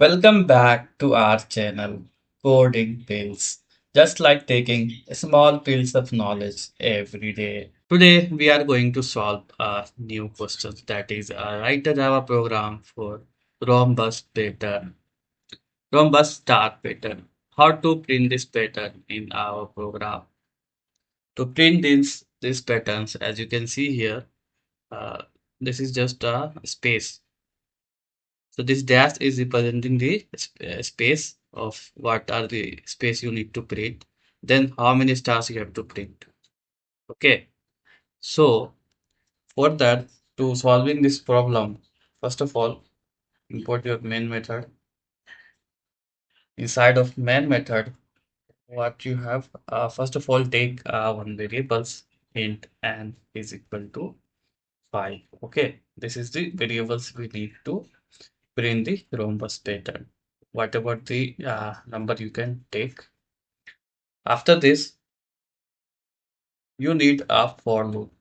Welcome back to our channel, Coding Pills. Just like taking small pills of knowledge every day. Today, we are going to solve a new question that is write a Java program for Rhombus pattern, Rhombus star pattern. How to print this pattern in our program. To print these patterns, as you can see here, uh, this is just a space. So this dash is representing the space of what are the space you need to print. Then how many stars you have to print. Okay. So for that, to solving this problem, first of all, import your main method. Inside of main method, what you have, first of all, take one variables int n is equal to 5. Okay. This is the variables we need to print the rhombus pattern. Whatever the number you can take. After this, you need a for loop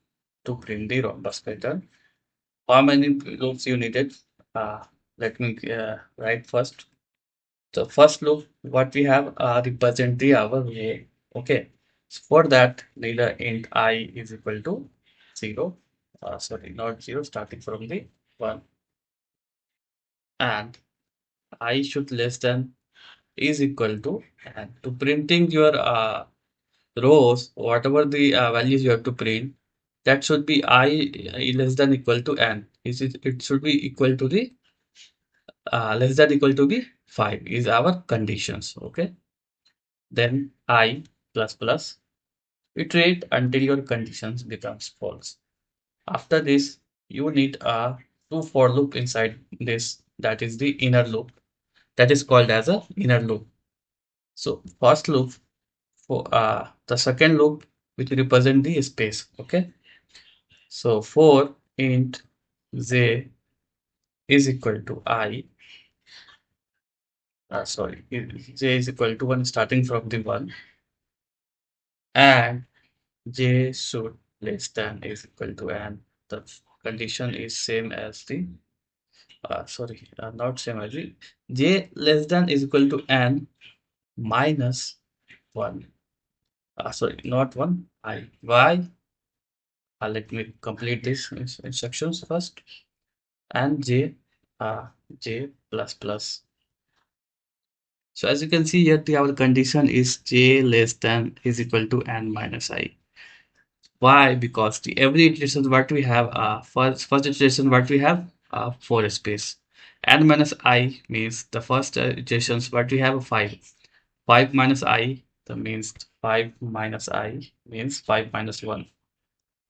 to print the rhombus pattern. How many loops you needed? Let me write first. So first loop, what we have represent the our row. Okay. So for that, neither int I is equal to 0. Sorry, not 0, starting from the 1. And I should less than is equal to, and to printing your rows, whatever the values you have to print, that should be less than equal to n. It should be equal to the less than equal to the 5 is our conditions. Okay. Then I plus plus iterate until your conditions becomes false. After this, you need a two for loop inside this, that is the inner loop, that is called as a inner loop. So first loop for the second loop which represent the space. Okay. So for int j is equal to I, sorry, j is equal to 1 starting from the 1, and j should less than is equal to n. The condition is same as the, sorry, not same as the, j less than is equal to n minus 1. Sorry, not 1, I. Why? Let me complete this instructions first. And j, uh, j plus plus. So as you can see here, our condition is j less than is equal to n minus I. Why? Because the every iteration what we have, first iteration what we have, four space. N minus I means the first iterations what we have 5. 5 minus I, that means 5 minus I means 5 minus 1.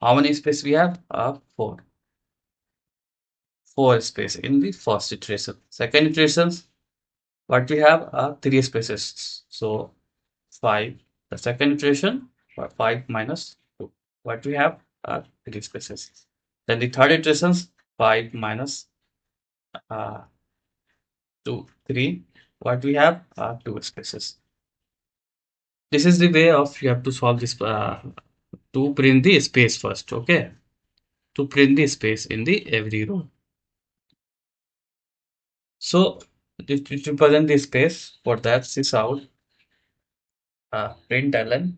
How many space we have? 4. 4 space in the first iteration. Second iterations, what we have are 3 spaces. So 5. The second iteration, 5 minus 2. What we have are 3 spaces. Then the third iterations, 5 minus 2, 3. What we have are 2 spaces. This is the way of you have to solve this, to print the space first. Okay. To print the space in the every row. So to represent the space, for that this out, println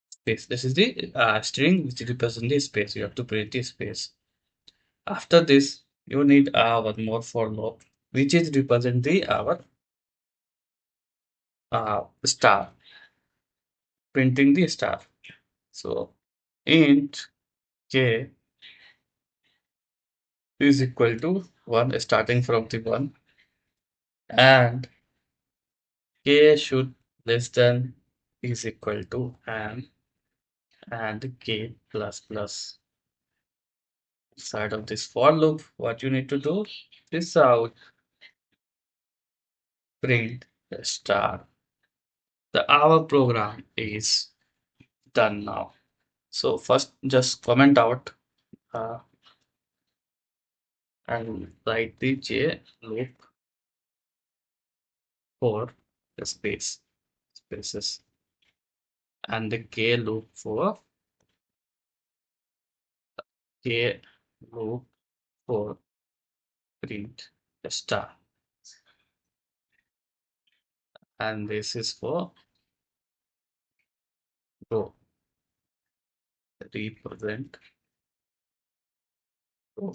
space. This is the string which represents the space. You have to print the space. After this, you need one more for loop, which is represent the our star, printing the star. So int k is equal to 1 starting from the 1, and k should less than is equal to n and k plus plus. Side of this for loop, what you need to do is out print the star. The our program is done now. So first just comment out uh, and write the j loop for the spaces, and the k loop for k loop for print the star. and this is for row. Represent row.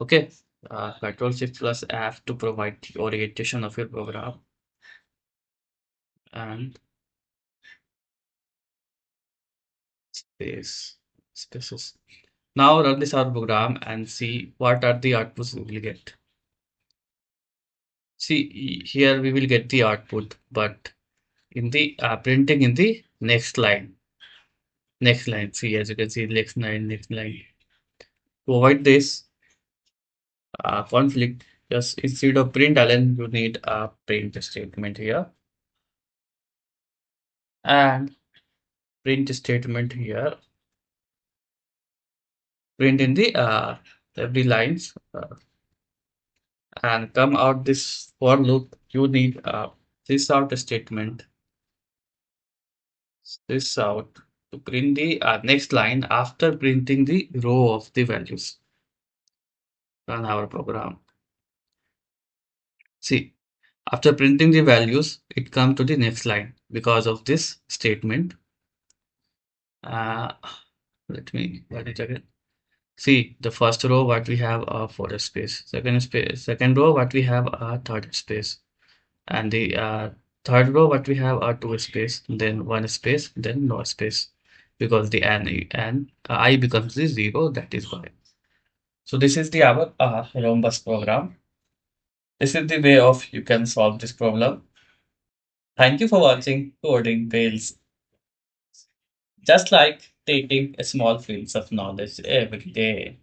Okay. Control Shift plus F to provide the orientation of your program and space spaces. Now run this our program and see what are the outputs we will get. See here we will get the output, but in the printing in the next line. Next line. See, as you can see, next line, next line. To avoid this conflict, just instead of println, you need a print statement here, and print statement here. Print in the every lines and come out this for loop. You need this out statement. This out to print the next line after printing the row of the values. Run our program. See, after printing the values, it comes to the next line because of this statement. Uh, Let me write it again. See, the first row what we have a for space, second row what we have a third space, and the third row what we have are two space, then one space, then no space, because the n I becomes the zero. That is why. So this is the our Rhombus program. This is the way of you can solve this problem. Thank you for watching Coding Fails. Just like taking a small fields of knowledge every day.